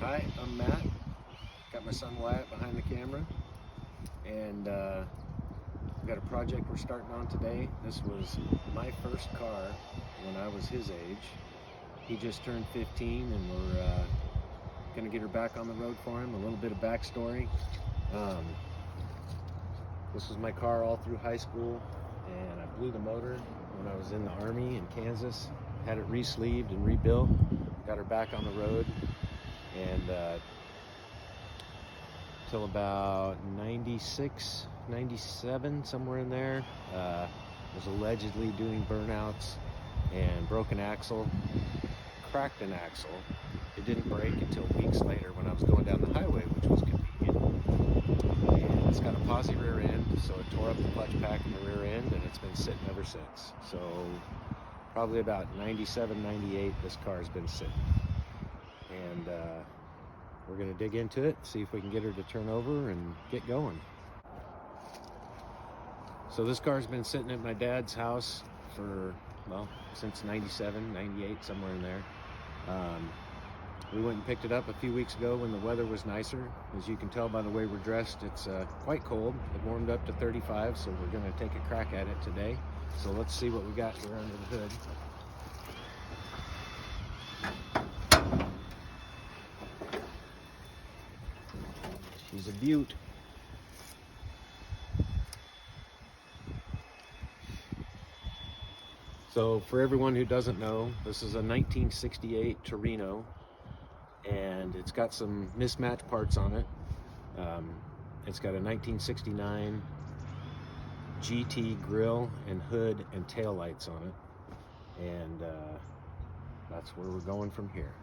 Hi, I'm Matt. Got my son Wyatt behind the camera, and we got a project we're starting on today. This was my first car when I was his age. He just turned 15, and we're gonna get her back on the road for him. A little bit of backstory. This was my car all through high school, and I blew the motor when I was in the Army in Kansas. Had it re-sleeved and rebuilt. Got her back on the road, and till about 96, 97, somewhere in there, was allegedly doing burnouts and broke an axle, cracked an axle. It didn't break until weeks later when I was going down the highway, which was convenient. And it's got a posi rear end, so it tore up the clutch pack in the rear end, and it's been sitting ever since. So probably about 97, 98, this car's been sitting. And we're gonna dig into it, see if we can get her to turn over and get going. So this car's been sitting at my dad's house for, well, since 97, 98, somewhere in there. We went and picked it up a few weeks ago when the weather was nicer. As you can tell by the way we're dressed, it's quite cold. It warmed up to 35, so we're gonna take a crack at it today. So let's see what we got here under the hood. She's a beaut. So for everyone who doesn't know, this is a 1968 Torino, and it's got some mismatched parts on it. It's got a 1969 GT grill and hood and tail lights on it, and that's where we're going from here.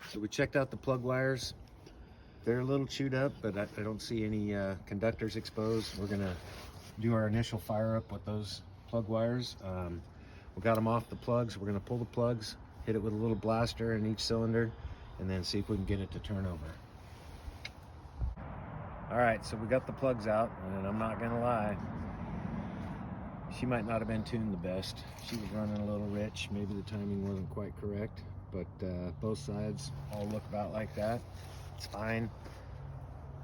So we checked out the plug wires. They're a little chewed up, but I don't see any conductors exposed. We're gonna do our initial fire up with those plug wires. We got them off the plugs. We're gonna pull the plugs, hit it with a little blaster in each cylinder, and then see if we can get it to turn over. All right, so we got the plugs out, and I'm not gonna lie, she might not have been tuned the best. She was running a little rich. Maybe the timing wasn't quite correct, but both sides all look about like that. It's fine.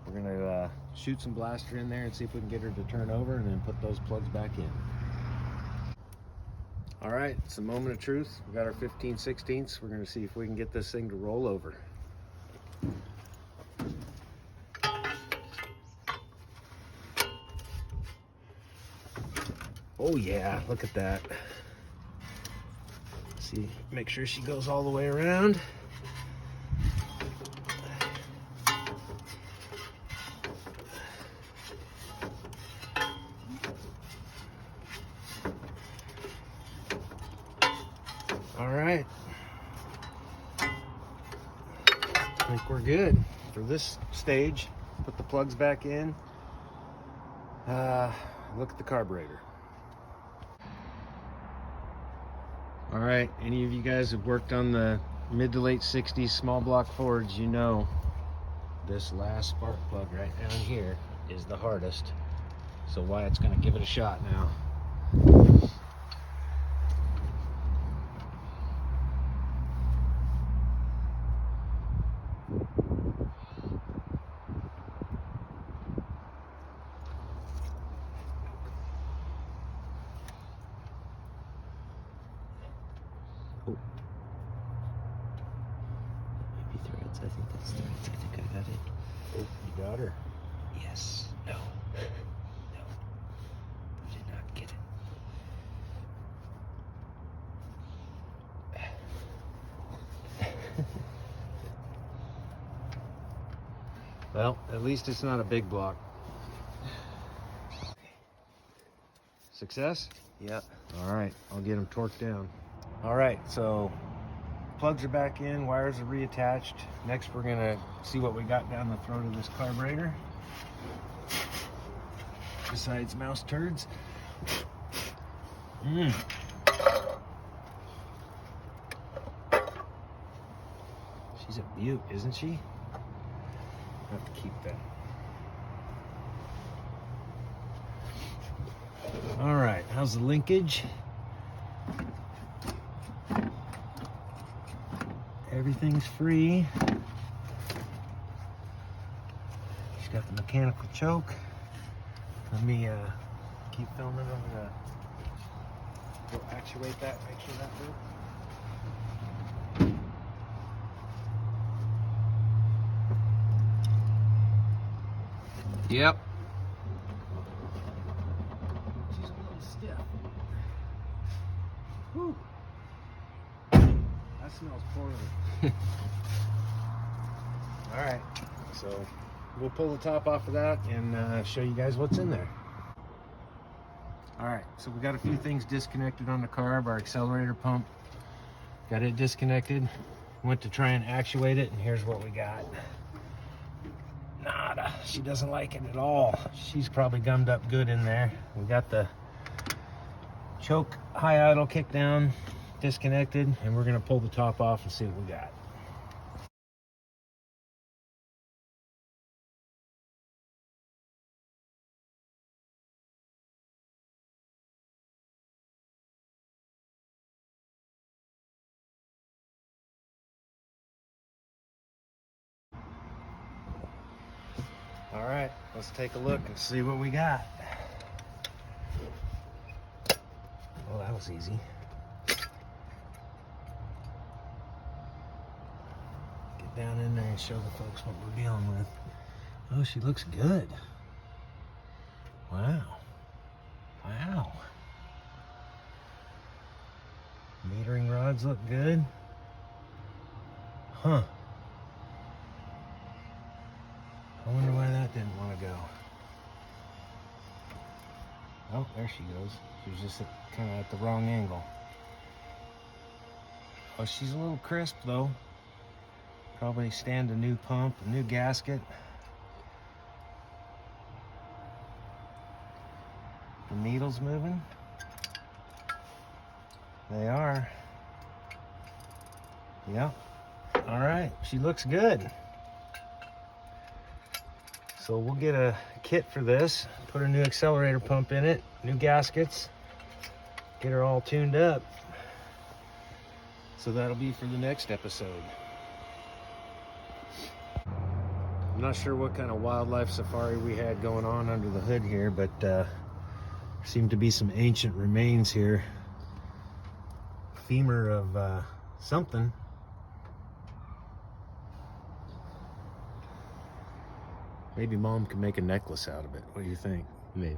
We're gonna shoot some blaster in there and see if we can get her to turn over, and then put those plugs back in. All right, it's a moment of truth. We got our 15/16. We're gonna see if we can get this thing to roll over. Oh yeah, look at that. See, make sure she goes all the way around. All right, I think we're good for this stage. Put the plugs back in. Look at the carburetor. All right, any of you guys have worked on the mid to late 60s small block Fords, you know this last spark plug right down here is the hardest. So Wyatt's gonna give it a shot now. Oh. Maybe threads. I think that's threads. I think I got it. Oh, you got her. Yes. No. No. I did not get it. Well, at least it's not a big block. Success? Yep. All right, I'll get them torqued down. All right, so plugs are back in, wires are reattached. Next, we're gonna see what we got down the throat of this carburetor. Besides mouse turds. She's a beaut, isn't she? I have to keep that. All right, how's the linkage? Everything's free. She's got the mechanical choke. Let me keep filming. I'm gonna go actuate that, make sure that works. Yep. She's a little stiff. Whew. That smells poorly. All right, so we'll pull the top off of that and show you guys what's in there. All right, so we got a few things disconnected on the carb. Our accelerator pump, got it disconnected. Went to try and actuate it, and here's what we got. Nada. She doesn't like it at all. She's probably gummed up good in there. We got the choke high idle kick down disconnected, and we're gonna pull the top off and see what we got. All right, let's take a look and see what we got. Well, that was easy. Get down in there and show the folks what we're dealing with. Oh, she looks good. Wow. Wow. Metering rods look good. Huh. I wonder why that didn't want to go. Oh, there she goes. She was just kind of at the wrong angle. Oh, she's a little crisp though. Probably stand a new pump, a new gasket. The needle's moving. They are. Yep. All right, she looks good. So we'll get a kit for this, put a new accelerator pump in it, new gaskets, get her all tuned up. So that'll be for the next episode. I'm not sure what kind of wildlife safari we had going on under the hood here, but there seemed to be some ancient remains here. Femur of something. Maybe Mom can make a necklace out of it. What do you think? Maybe.